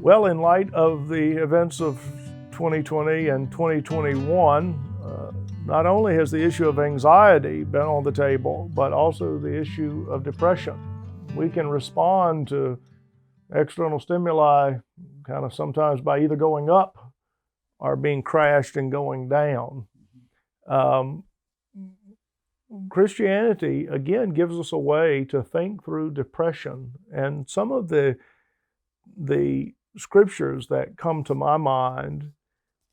Well, in light of the events of 2020 and 2021, not only has the issue of anxiety been on the table, but also the issue of depression. We can respond to external stimuli kind of sometimes by either going up or being crashed and going down. Christianity, again, gives us a way to think through depression. And some of the scriptures that come to my mind,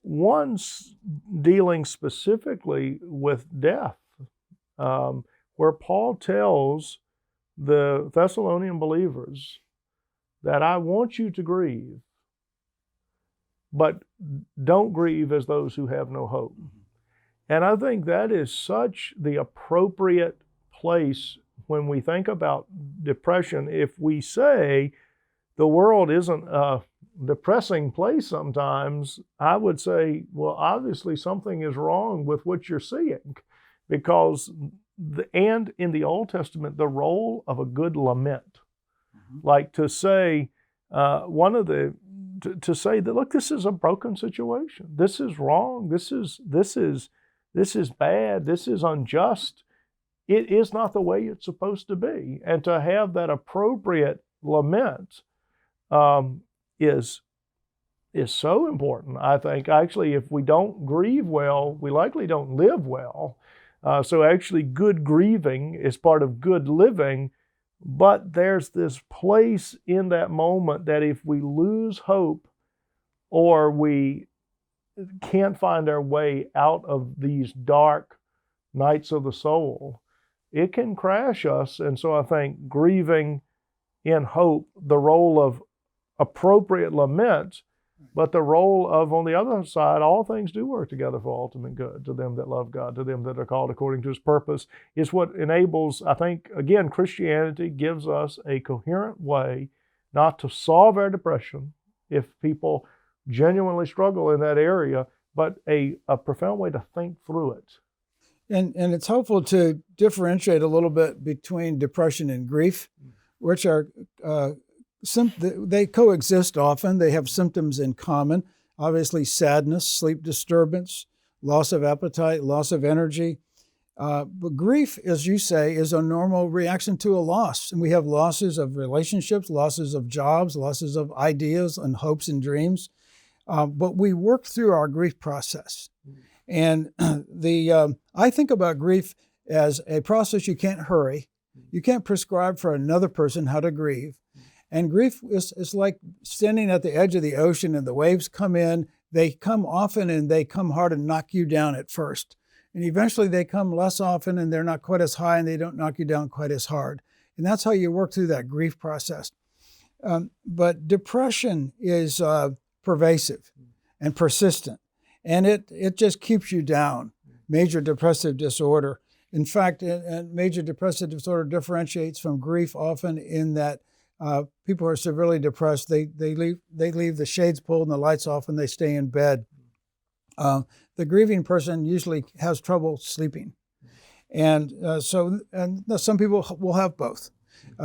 one's dealing specifically with death, where Paul tells the Thessalonian believers that I want you to grieve, but don't grieve as those who have no hope. And I think that is such the appropriate place when we think about depression. If we say the world isn't a depressing place sometimes, I would say, well, obviously something is wrong with what you're seeing, because and in the Old Testament, the role of a good lament, like to say, to say that, look, this is a broken situation. This is wrong. This is bad. This is unjust. It is not the way it's supposed to be. And to have that appropriate lament is so important. I think actually, if we don't grieve well, we likely don't live well. So actually, good grieving is part of good living. But there's this place in that moment that if we lose hope or we can't find our way out of these dark nights of the soul, it can crash us. And so I think grieving in hope, the role of appropriate lament, but the role of, on the other side, all things do work together for ultimate good to them that love God, to them that are called according to His purpose, is what enables, I think, again, Christianity gives us a coherent way not to solve our depression if people genuinely struggle in that area, but a profound way to think through it. And it's helpful to differentiate a little bit between depression and grief, which are they coexist often. They have symptoms in common. Obviously, sadness, sleep disturbance, loss of appetite, loss of energy. But grief, as you say, is a normal reaction to a loss. And we have losses of relationships, losses of jobs, losses of ideas and hopes and dreams. But we work through our grief process. And I think about grief as a process you can't hurry. You can't prescribe for another person how to grieve. And grief is like standing at the edge of the ocean and the waves come in. They come often and they come hard and knock you down at first. And eventually they come less often and they're not quite as high and they don't knock you down quite as hard. And that's how you work through that grief process. But depression is pervasive and persistent. And it just keeps you down. Major depressive disorder. In fact, major depressive disorder differentiates from grief often in that people who are severely depressed, they leave the shades pulled and the lights off and they stay in bed. The grieving person usually has trouble sleeping. And so some people will have both.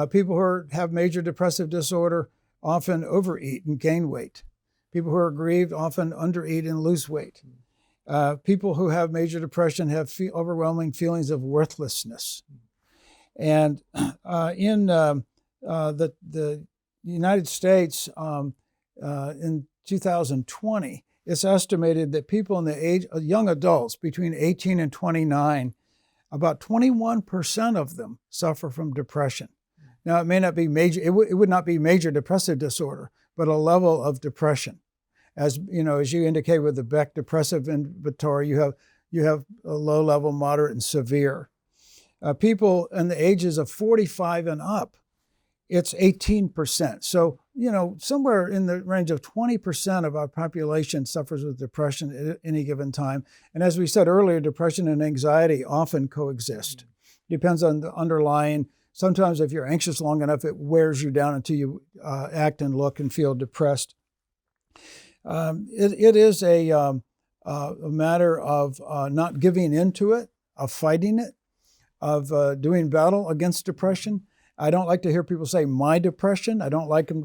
People who have major depressive disorder often overeat and gain weight. People who are grieved often undereat and lose weight. People who have major depression have overwhelming feelings of worthlessness. And in the United States, in 2020, it's estimated that people in the age of young adults between 18 and 29, about 21% of them suffer from depression. Now, it may not be major, it would not be major depressive disorder, but a level of depression. As you indicate with the Beck Depressive Inventory, you have a low level, moderate, and severe. People in the ages of 45 and up, it's 18%. So, somewhere in the range of 20% of our population suffers with depression at any given time. And as we said earlier, depression and anxiety often coexist. Depends on the underlying. Sometimes if you're anxious long enough, it wears you down until you act and look and feel depressed. It is a matter of not giving into it, of fighting it, of doing battle against depression. I don't like to hear people say my depression. I don't like them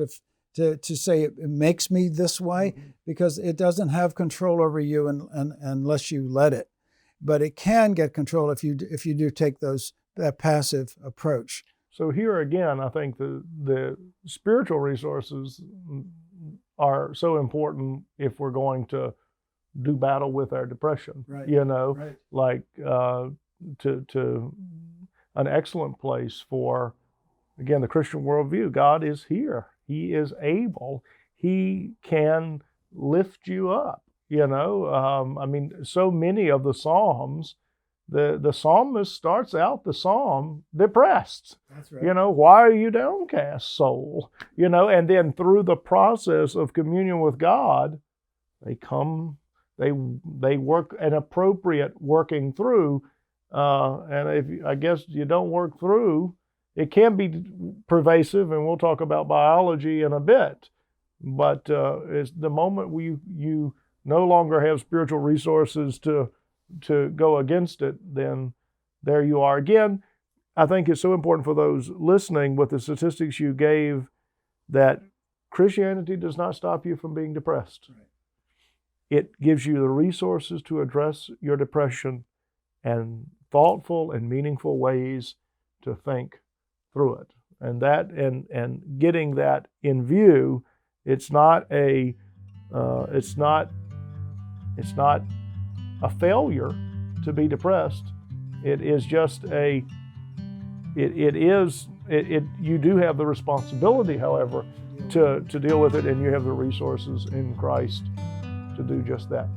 to say it makes me this way, because it doesn't have control over you unless you let it. But it can get control if you do take that passive approach. So here again, I think the spiritual resources are so important if we're going to do battle with our depression. Right. Right. Like to an excellent place for, again, the Christian worldview. God is here. He is able. He can lift you up. I mean, so many of the Psalms, the psalmist starts out the psalm depressed. That's right. Why are you downcast, soul? And then through the process of communion with God, they work an appropriate working through. And if I guess you don't work through, it can be pervasive, and we'll talk about biology in a bit. But it's the moment you no longer have spiritual resources to go against it, then there you are. Again, I think it's so important for those listening with the statistics you gave that Christianity does not stop you from being depressed. Right. It gives you the resources to address your depression and thoughtful and meaningful ways to think through it. And getting that in view, it's not a failure to be depressed. It is just you do have the responsibility, however, to deal with it, and you have the resources in Christ to do just that.